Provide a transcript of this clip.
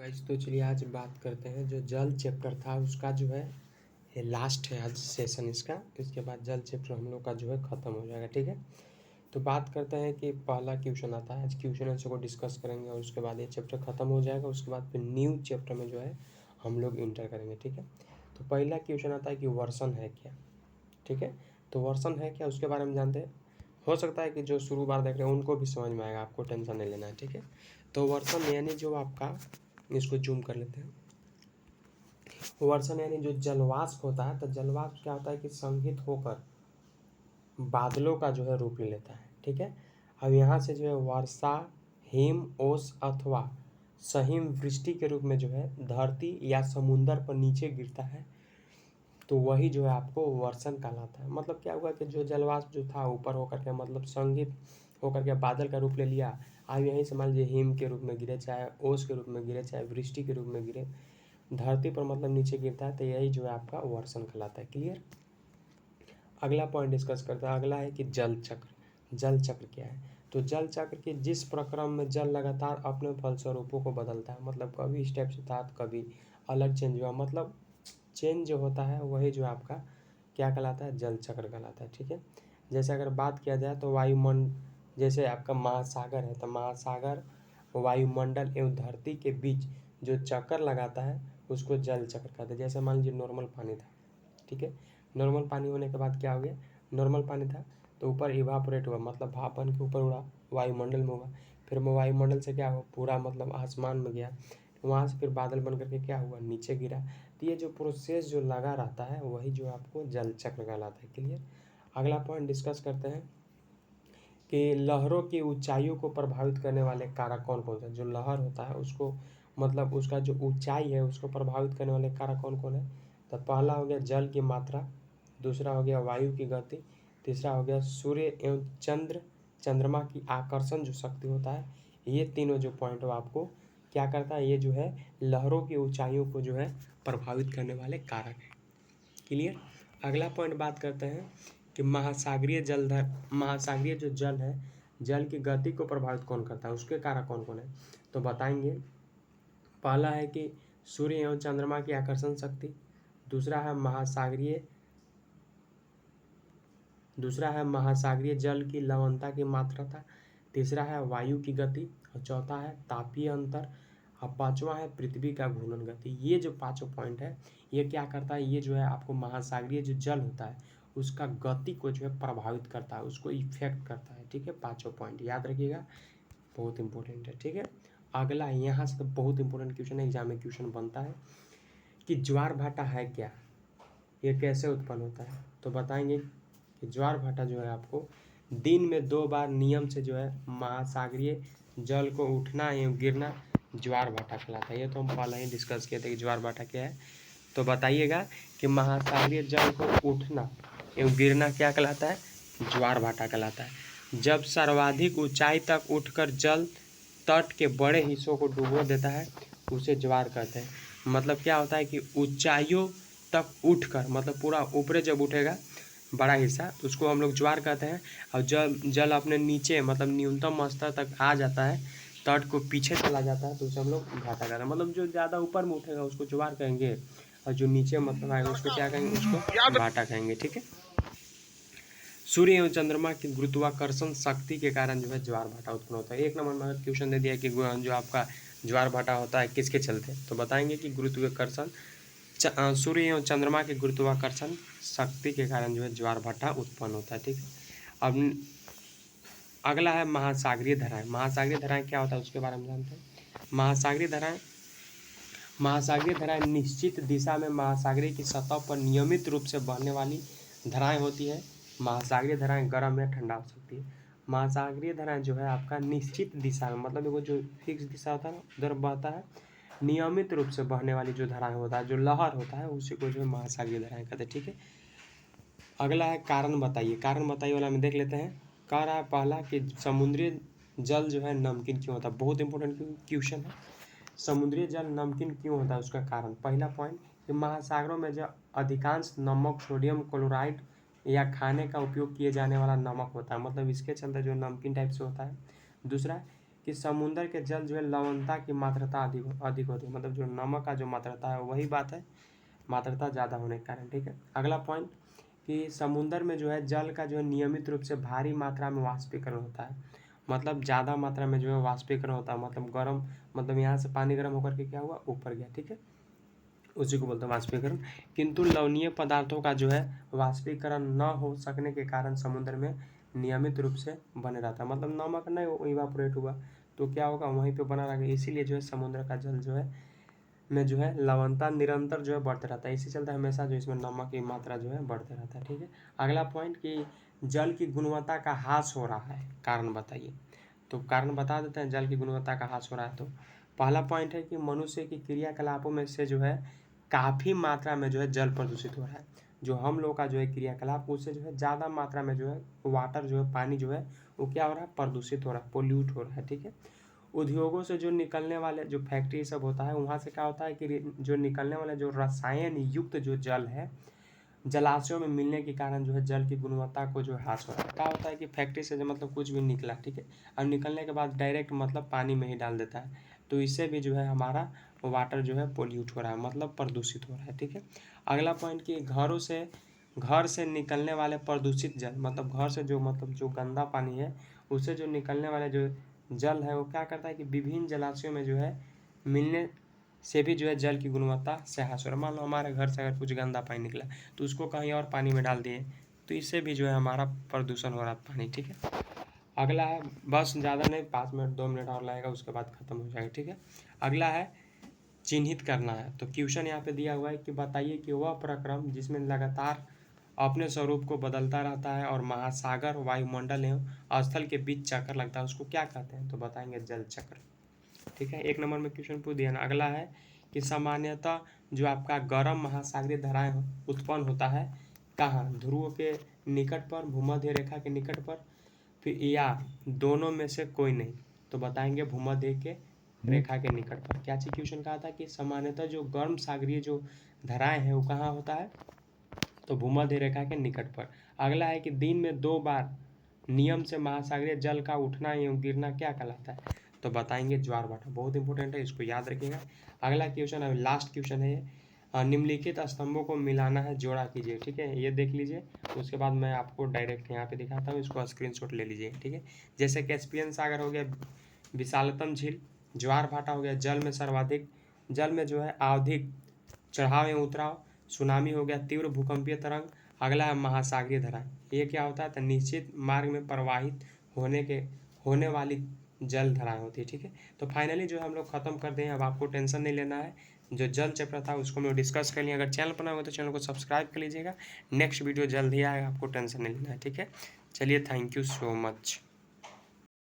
Guys तो चलिए आज बात करते हैं। जो जल चैप्टर था उसका जो है ये लास्ट है आज सेशन इसका। इसके बाद जल चैप्टर हम लोग का जो है ख़त्म हो जाएगा। ठीक है, तो बात करते हैं कि पहला क्वेश्चन आता है। आज क्वेश्चन आंसर को डिस्कस करेंगे और उसके बाद ये चैप्टर ख़त्म हो जाएगा। उसके बाद फिर न्यू चैप्टर में जो है हम लोग इंटर करेंगे। ठीक है, तो पहला क्वेश्चन आता है कि वर्सन है क्या। ठीक है, तो वर्सन है क्या उसके बारे में जानते हैं। हो सकता है कि जो शुरू बार देख रहे हैं उनको भी समझ में आएगा, आपको टेंशन नहीं लेना है। ठीक है, तो वर्सन यानी जो आपका, इसको जूम कर लेते हैं। वर्षण यानी जो जलवाष्प होता है, तो जलवाष्प क्या होता है कि संघित होकर बादलों का जो है रूप ले लेता है। ठीक है, अब यहाँ से जो है वर्षा, हिम, ओस अथवा सहिम वृष्टि के रूप में जो है धरती या समुंदर पर नीचे गिरता है, तो वही जो है आपको वर्षण कहलाता है। मतलब क्या हुआ कि जो जलवाष्प जो था ऊपर होकर के मतलब संघित होकर के बादल का रूप ले लिया। अब यहीं से मान लीजिए हिम के रूप में गिरे, चाहे ओस के रूप में गिरे, चाहे वृष्टि के रूप में गिरे, धरती पर मतलब नीचे गिरता है, तो यही जो है आपका वर्षण कहलाता है। क्लियर। अगला पॉइंट डिस्कस करते हैं। अगला है कि जल चक्र। जल चक्र क्या है, तो जल चक्र के जिस प्रक्रम में जल लगातार अपने फलस्वरूपों को बदलता है, मतलब कभी स्टेप से था तो कभी अलग चेंज हुआ, मतलब चेंज जो होता है वही जो आपका क्या कहलाता है, जल चक्र कहलाता है। ठीक है, जैसे अगर बात किया जाए तो वायुमंडल, जैसे आपका महासागर है, तो महासागर वायुमंडल एवं धरती के बीच जो चक्कर लगाता है उसको जल चक्र कहते हैं। जैसे मान लीजिए नॉर्मल पानी था। ठीक है, नॉर्मल पानी होने के बाद क्या हो गया, नॉर्मल पानी था तो ऊपर इवापोरेट हुआ, मतलब भाप बन के ऊपर उड़ा, वायुमंडल में हुआ, फिर वो वायुमंडल से क्या हुआ, पूरा मतलब आसमान में गया, वहाँ से फिर बादल बन करके क्या हुआ, नीचे गिरा। तो ये जो प्रोसेस जो लगा रहता है वही जो आपको जल चक्र कहलाता है। क्लियर। अगला पॉइंट डिस्कस करते हैं कि लहरों की ऊंचाइयों को प्रभावित करने वाले कारक कौन कौन से। जो लहर होता है उसको मतलब उसका जो ऊंचाई है उसको प्रभावित करने वाले कारक कौन कौन है। तो पहला हो गया जल की मात्रा, दूसरा हो गया वायु की गति, तीसरा हो गया सूर्य एवं चंद्रमा की आकर्षण जो शक्ति होता है। ये तीनों जो पॉइंट आपको क्या करता है, ये जो है लहरों की ऊंचाइयों को जो है प्रभावित करने वाले कारक है। क्लियर। अगला पॉइंट बात करते हैं कि महासागरीय जो जल है, जल की गति को प्रभावित कौन करता है, उसके कारक कौन कौन है। तो बताएंगे, पहला है कि सूर्य एवं चंद्रमा की आकर्षण शक्ति, दूसरा है महासागरीय जल की लवणता की मात्रा, तीसरा है वायु की गति, और चौथा है तापीय अंतर, और पांचवा है पृथ्वी का घूर्णन गति। ये जो पांचों पॉइंट है ये क्या करता है, ये जो है आपको महासागरीय जो जल होता है उसका गति को जो है प्रभावित करता है, उसको इफेक्ट करता है। ठीक है, पांचों पॉइंट याद रखिएगा, बहुत इंपॉर्टेंट है। ठीक है, अगला यहाँ से तो बहुत इंपॉर्टेंट क्वेश्चन है, एग्जाम में क्वेश्चन बनता है कि ज्वार भाटा है क्या, ये कैसे उत्पन्न होता है। तो बताएंगे कि ज्वार भाटा जो है आपको दिन में 2 बार नियम से जो है महासागरीय जल को उठना एवं गिरना ज्वार भाटा कहलाता है। ये तो हम पहले ही डिस्कस किए थे कि ज्वार भाटा क्या है। तो बताइएगा कि महासागरीय जल को उठना एवं गिरना क्या कहलाता है, ज्वार भाटा कहलाता है। जब सर्वाधिक ऊंचाई तक उठकर जल तट के बड़े हिस्सों को डुबो देता है उसे ज्वार कहते हैं। मतलब क्या होता है कि ऊंचाइयों तक उठकर, मतलब पूरा ऊपरे जब उठेगा बड़ा हिस्सा तो उसको हम लोग ज्वार कहते हैं। और जब जल अपने नीचे मतलब न्यूनतम स्तर तक आ जाता है, तट को पीछे चला जाता है, तो उसे हम लोग घाटा कहते हैं। मतलब जो ज़्यादा ऊपर में उठेगा उसको ज्वार कहेंगे, और जो नीचे मतलब आएगा उसको क्या कहेंगे, उसको भाटा कहेंगे। ठीक है, सूर्य एवं चंद्रमा की गुरुत्वाकर्षण शक्ति के कारण जो है ज्वार भाटा उत्पन्न होता है। एक नंबर में अगर क्वेश्चन दे दिया कि जो आपका ज्वार भाटा होता है किसके चलते, तो बताएंगे कि गुरुत्वाकर्षण सूर्य एवं चंद्रमा के गुरुत्वाकर्षण शक्ति के कारण जो है ज्वार भाटा उत्पन्न होता है। ठीक है, अब अगला है महासागरीय धाराएं। महासागरीय धाराएं क्या होता है उसके बारे में जानते हैं। महासागरीय धाराएं निश्चित दिशा में महासागरीय की सतह पर नियमित रूप से बहने वाली धाराएं होती है। महासागरीय धाराएं गर्म या ठंडा हो सकती है। महासागरीय धाराएं जो है आपका निश्चित दिशा में, मतलब देखो जो फिक्स दिशा होता है उधर बहता है, नियमित रूप से बहने वाली जो धाराएं होता है, जो लहर होता है, उसी को जो है महासागरीय धाराएं कहते हैं। ठीक है, अगला है कारण बताइए। कारण बताइए वाला में देख लेते हैं। कह रहा है पहला कि समुद्री जल जो है नमकीन क्यों होता है। बहुत इंपॉर्टेंट क्वेश्चन है, समुद्री जल नमकीन क्यों होता है उसका कारण। पहला पॉइंट कि महासागरों में जो अधिकांश नमक सोडियम क्लोराइड या खाने का उपयोग किए जाने वाला नमक होता है, मतलब इसके चलते जो नमकीन टाइप से होता है। दूसरा कि समुद्र के जल जो है लवणता की मात्रा अधिक होती है, मतलब जो नमक का जो मात्रा है वही बात है, मात्रा ज़्यादा होने के कारण। ठीक है, अगला पॉइंट कि समुद्र में जो है जल का जो है नियमित रूप से भारी मात्रा में वाष्पीकरण होता है, मतलब ज़्यादा मात्रा में जो है वाष्पीकरण होता है, मतलब गर्म, मतलब यहाँ से पानी गर्म होकर के क्या हुआ, ऊपर गया। ठीक है, उसी को बोलते हैं वाष्पीकरण। किंतु लवणीय पदार्थों का जो है वाष्पीकरण न हो सकने के कारण समुद्र में नियमित रूप से बने रहता है, मतलब नमक नहीं इवापोरेट हुआ तो क्या होगा, वहीं पे बना रहेगा, इसीलिए जो है समुद्र का जल जो है में जो है लवणता निरंतर जो है बढ़ते रहता है, इसी चलते हमेशा जो इसमें नमक की मात्रा जो है बढ़ते रहता है। ठीक है, अगला पॉइंट कि जल की गुणवत्ता का ह्रास हो रहा है, कारण बताइए। तो कारण बता देते हैं, जल की गुणवत्ता का ह्रास हो रहा है। तो पहला पॉइंट है कि मनुष्य की क्रियाकलापों में से जो है काफ़ी मात्रा में जो है जल प्रदूषित हो रहा है, जो हम लोग का जो है क्रियाकलाप उससे जो है ज़्यादा मात्रा में जो है वाटर जो है पानी जो है वो क्या हो रहा है, प्रदूषित हो रहा है, पोल्यूट हो रहा है। ठीक है, उद्योगों से जो निकलने वाले जो फैक्ट्री सब होता है वहाँ से क्या होता है कि जो निकलने वाले जो रसायन युक्त जो जल है जलाशयों में मिलने के कारण जो है जल की गुणवत्ता को जो ह्रास हो रहा है। क्या होता है कि फैक्ट्री से जो मतलब कुछ भी निकला, ठीक है, और निकलने के बाद डायरेक्ट मतलब पानी में ही डाल देता है, तो इससे भी जो है हमारा वाटर जो है पोल्यूट हो रहा है, मतलब प्रदूषित हो रहा है। ठीक है, अगला पॉइंट कि घर से निकलने वाले प्रदूषित जल, मतलब घर से जो मतलब जो गंदा पानी है उससे जो निकलने वाले जो जल है वो क्या करता है कि विभिन्न जलाशयों में जो है मिलने से भी जो है जल की गुणवत्ता से ह्रास हो रहा है। मान लो हमारे घर से अगर कुछ गंदा पानी निकला तो उसको कहीं और पानी में डाल दिए तो इससे भी जो है हमारा प्रदूषण हो रहा है पानी। ठीक है, अगला है, बस ज़्यादा नहीं, 5 मिनट 2 मिनट और लगेगा उसके बाद ख़त्म हो जाएगा। ठीक है, अगला है चिन्हित करना है। तो क्वेश्चन यहाँ पे दिया हुआ है कि बताइए कि वह प्रक्रम जिसमें लगातार अपने स्वरूप को बदलता रहता है और महासागर वायुमंडल एवं स्थल के बीच चक्कर लगता है उसको क्या कहते हैं, तो बताएंगे जल चक्र। ठीक है, 1 नंबर में क्वेश्चन पूछ दिया ना। अगला है कि सामान्यतः जो आपका गर्म महासागरीय धाराएं उत्पन्न होता है कहाँ, ध्रुव के निकट पर, भूमध्य रेखा के निकट पर, फिर या दोनों में से कोई नहीं, तो बताएंगे भूमध्य के रेखा के निकट पर। क्या चीज क्वेश्चन कहा था कि सामान्यतः जो गर्म सागरीय जो धाराएं हैं वो कहाँ होता है, तो भूमध्य रेखा के निकट पर। अगला है कि दिन में 2 बार नियम से महासागरीय जल का उठना एवं गिरना क्या कहलाता है, तो बताएंगे ज्वार भाटा। बहुत इंपॉर्टेंट है, इसको याद रखिएगा। अगला क्वेश्चन है, लास्ट क्वेश्चन है ये, निम्नलिखित स्तंभों को मिलाना है, जोड़ा कीजिए। ठीक है, ये देख लीजिए, उसके बाद मैं आपको डायरेक्ट यहाँ पे दिखाता हूँ, इसको स्क्रीनशॉट ले लीजिए। ठीक है, जैसे कैस्पियन सागर हो गया, विशालतम झील, ज्वार भाटा हो गया, जल में जो है आवधिक चढ़ाव एवं उतराव, सुनामी हो गया, तीव्र भूकंपीय तरंग। अगला है महासागरीय धारा, ये क्या होता है, तो निश्चित मार्ग में प्रवाहित होने वाली जल धाराएं होती है। ठीक है, तो फाइनली जो हम लोग खत्म कर दें, अब आपको टेंशन नहीं लेना है, जो जल चैप्टर था उसको मैं डिस्कस कर लिया। अगर चैनल पर नए हो तो चैनल को सब्सक्राइब कर लीजिएगा, नेक्स्ट वीडियो जल्द ही आएगा, आपको टेंशन नहीं लेना है। ठीक है, चलिए, थैंक यू सो मच।